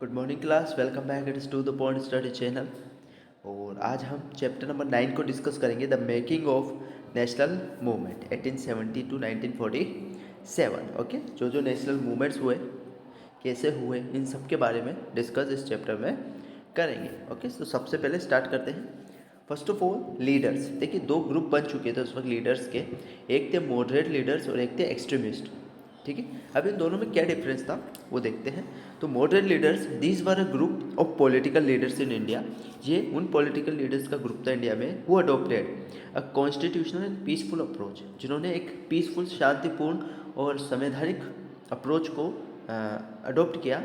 Good morning class, welcome back it's to the point study channel. और आज हम chapter number 9 को discuss करेंगे, the making of national movement 1870 to 1947। Okay, जो जो नेशनल मूवमेंट्स हुए, कैसे हुए, इन सब के बारे में डिस्कस इस चैप्टर में करेंगे। ओके, तो सबसे पहले स्टार्ट करते हैं। First of all leaders. देखिए, दो ग्रुप बन चुके थे उस वक्त लीडर्स के। एक थे मॉडरेट लीडर्स और एक थे एक्सट्रीमिस्ट। ठीक है, अब इन दोनों में क्या डिफरेंस था वो देखते हैं। तो moderate leaders, these were a group of political leaders in India. ये उन पॉलिटिकल लीडर्स का ग्रुप था इंडिया में who adopted a constitutional and peaceful approach, जिन्होंने एक पीसफुल, शांतिपूर्ण और संवैधानिक अप्रोच को अडोप्ट किया।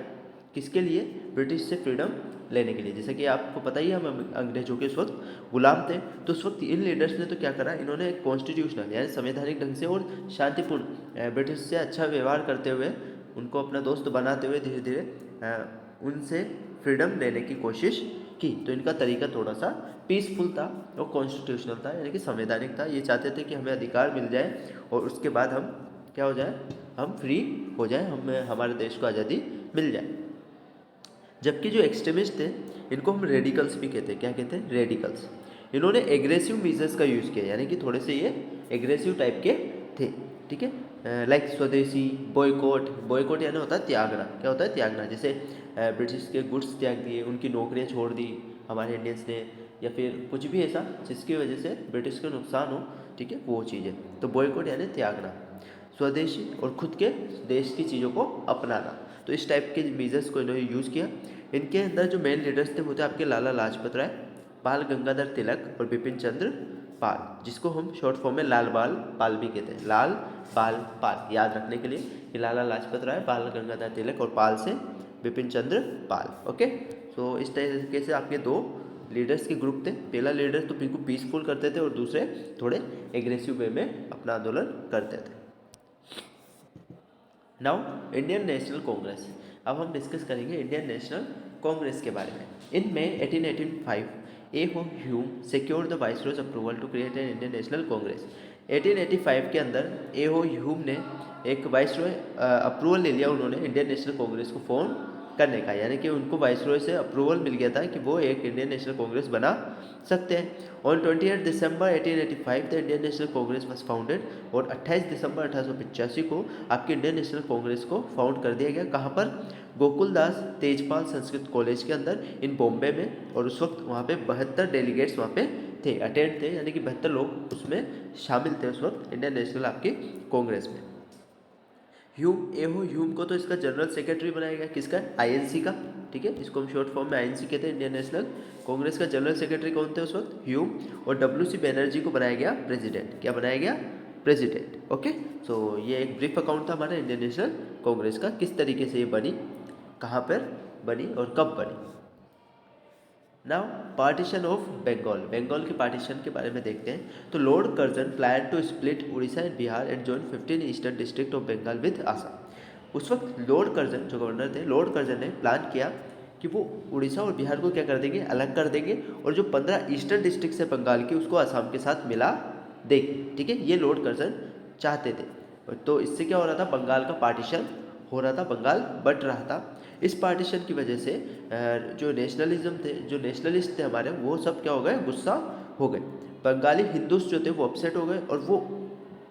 किसके लिए? ब्रिटिश से फ्रीडम लेने के लिए। जैसे कि आपको पता ही है, हम अंग्रेजों के उस वक्त गुलाम थे, तो उस वक्त इन लीडर्स ने तो क्या करा, इन्होंने एक कॉन्स्टिट्यूशनल यानी संवैधानिक ढंग से और शांतिपूर्ण ब्रिटिश से अच्छा व्यवहार करते हुए, उनको अपना दोस्त बनाते हुए धीरे धीरे उनसे फ्रीडम लेने की कोशिश की। तो इनका तरीका थोड़ा सा पीसफुल था और कॉन्स्टिट्यूशनल था, यानी कि संवैधानिक था। ये चाहते थे कि हमें अधिकार मिल जाए और उसके बाद हम क्या हो जाए, हम फ्री हो जाए, हमें हमारे देश को आज़ादी मिल जाए। जबकि जो एक्सट्रीमिस्ट थे, इनको हम रेडिकल्स भी कहते हैं। क्या कहते हैं? रेडिकल्स। इन्होंने एग्रेसिव मीजर्स का यूज़ किया, यानी कि थोड़े से ये एग्रेसिव टाइप के थे। ठीक है, लाइक स्वदेशी, बॉयकॉट। बॉयकॉट यानी होता है त्यागना। क्या होता है? त्यागना। जैसे ब्रिटिश के गुड्स त्याग दिए, उनकी नौकरियां छोड़ दी हमारे इंडियंस ने, या फिर कुछ भी ऐसा जिसकी वजह से ब्रिटिश को नुकसान हो। ठीक है, वो चीज़ें। तो बॉयकॉट यानी त्यागना। स्वदेशी और खुद के देश की चीज़ों को अपनाना। तो इस टाइप के मीजर्स को इन्होंने यूज़ किया। इनके अंदर जो मेन लीडर्स थे वो थे आपके लाला लाजपत राय, बाल गंगाधर तिलक और बिपिन चंद्र पाल, जिसको हम शॉर्ट फॉर्म में लाल बाल पाल भी कहते हैं। लाल बाल पाल याद रखने के लिए कि लाला लाजपत राय, बाल गंगाधर तिलक और पाल से बिपिन चंद्र पाल। ओके, तो इस तरीके से आपके दो लीडर्स के ग्रुप थे। पहला लीडर तो बिल्कुल पीसफुल करते थे और दूसरे थोड़े एग्रेसिव वे में अपना आंदोलन करते थे। Now Indian National Congress. अब हम डिस्कस करेंगे इंडियन नेशनल कांग्रेस के बारे में। इन मई 1885 A O Hume secured the viceroy's approval to create an Indian National Congress. 1885 के अंदर ए हो ह्यूम ने एक वाइसरॉय अप्रूवल ले लिया, उन्होंने इंडियन नेशनल कांग्रेस को फॉर्म करने का, यानी कि उनको वाइसरॉय से अप्रूवल मिल गया था कि वो एक इंडियन नेशनल कांग्रेस बना सकते हैं। On 28 December 1885 the Indian National Congress was founded. और 28 दिसंबर 1885 को आपके इंडियन नेशनल कांग्रेस को फाउंड कर दिया गया। कहाँ पर? गोकुलदास तेजपाल संस्कृत कॉलेज के अंदर इन बॉम्बे में। और उस वक्त वहाँ पे 72 डेलीगेट्स वहाँ पे थे, अटेंड थे, यानी कि 72 लोग उसमें शामिल थे उस वक्त इंडियन नेशनल आपके कांग्रेस में। ह्यूम, एहो ह्यूम को तो इसका जनरल सेक्रेटरी बनाया गया। किसका? आईएनसी का। ठीक है, इसको हम शॉर्ट फॉर्म में आईएनसी कहते हैं। इंडियन नेशनल कांग्रेस का जनरल सेक्रेटरी कौन थे उस वक्त? ह्यूम। और डब्ल्यूसी बनर्जी को बनाया गया प्रेसिडेंट। क्या बनाया गया? प्रेसिडेंट। ओके, सो ये एक ब्रीफ अकाउंट था हमारा इंडियन नेशनल कांग्रेस का, किस तरीके से ये बनी, कहाँ पर बनी और कब बनी। Now partition of Bengal. Bengal के पार्टीशन के बारे में देखते हैं। तो Lord Curzon plan to split Orissa and Bihar and join 15 eastern district of Bengal with Assam. उस वक्त लॉर्ड कर्जन जो गवर्नर थे, लॉर्ड कर्जन ने प्लान किया कि वो उड़ीसा और बिहार को क्या कर देंगे, अलग कर देंगे, और जो 15 ईस्टर्न डिस्ट्रिक्ट है बंगाल की, उसको आसाम के साथ मिला देंगे। ठीक है, ये लॉर्ड कर्जन चाहते थे। तो इससे क्या हो रहा था, बंगाल का पार्टीशन हो रहा था, बंगाल बट रहा था। इस पार्टीशन की वजह से जो नेशनलिज्म थे, जो नेशनलिस्ट थे हमारे, वो सब क्या हो गए, गुस्सा हो गए। बंगाली हिंदूस जो थे वो अपसेट हो गए, और वो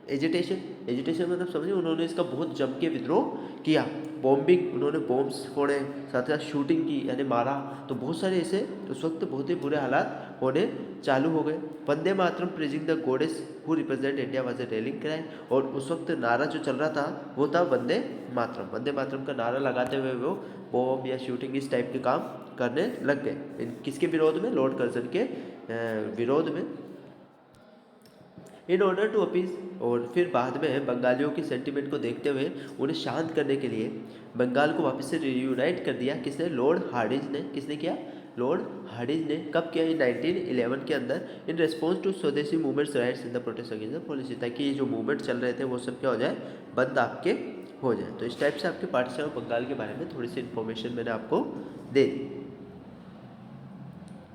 एजिटेशन मतलब समझिए, उन्होंने इसका बहुत जम के विद्रोह किया। बॉम्बिंग, उन्होंने बॉम्ब्स फोड़े, साथ साथ शूटिंग की, यानी मारा। तो बहुत सारे ऐसे उस वक्त बहुत ही बुरे हालात होने चालू हो गए। Vande Mataram praising the goddess who represent India was a rallying cry. और उस वक्त नारा जो चल रहा था वो था वंदे मातरम। वंदे मातरम का नारा लगाते हुए वो बॉम्ब या शूटिंग इस टाइप के काम करने लग गए। किसके विरोध में? लॉर्ड कर्जन के विरोध में। इन ऑर्डर टू अपीज, और फिर बाद में बंगालियों की सेंटिमेंट को देखते हुए उन्हें शांत करने के लिए बंगाल को वापस से रियूनाइट कर दिया। किसने? लॉर्ड हार्डिंज ने। किसने किया? लॉर्ड हार्डिंज ने। कब किया? इन 1911 के अंदर, इन रेस्पॉन्स टू स्वदेशी movements rights in the protest against the policy, ताकि ये जो मूवमेंट चल रहे थे वो सब क्या हो जाए, बंद आपके हो जाए। तो इस टाइप से आपके पार्टीशन ऑफ बंगाल के बारे में थोड़ी सी इन्फॉर्मेशन मैंने आपको दे दी।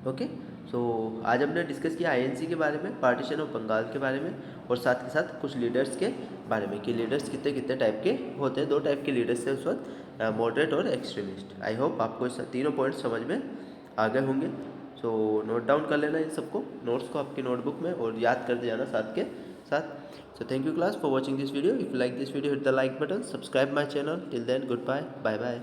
ओके, सो आज हमने डिस्कस किया आईएनसी के बारे में, पार्टीशन ऑफ बंगाल के बारे में, और साथ के साथ कुछ लीडर्स के बारे में कि लीडर्स कितने कितने टाइप के होते हैं। 2 टाइप के लीडर्स थे उस वक्त, मॉडरेट और एक्सट्रीमिस्ट। आई होप आपको इस तीनों पॉइंट्स समझ में आ गए होंगे। सो नोट डाउन कर लेना इन सबको, नोट्स को आपकी नोटबुक में, और याद करते जाना साथ के साथ। So thank you class for watching this video. If you like this video hit the like button, subscribe my channel. Till then goodbye, bye bye.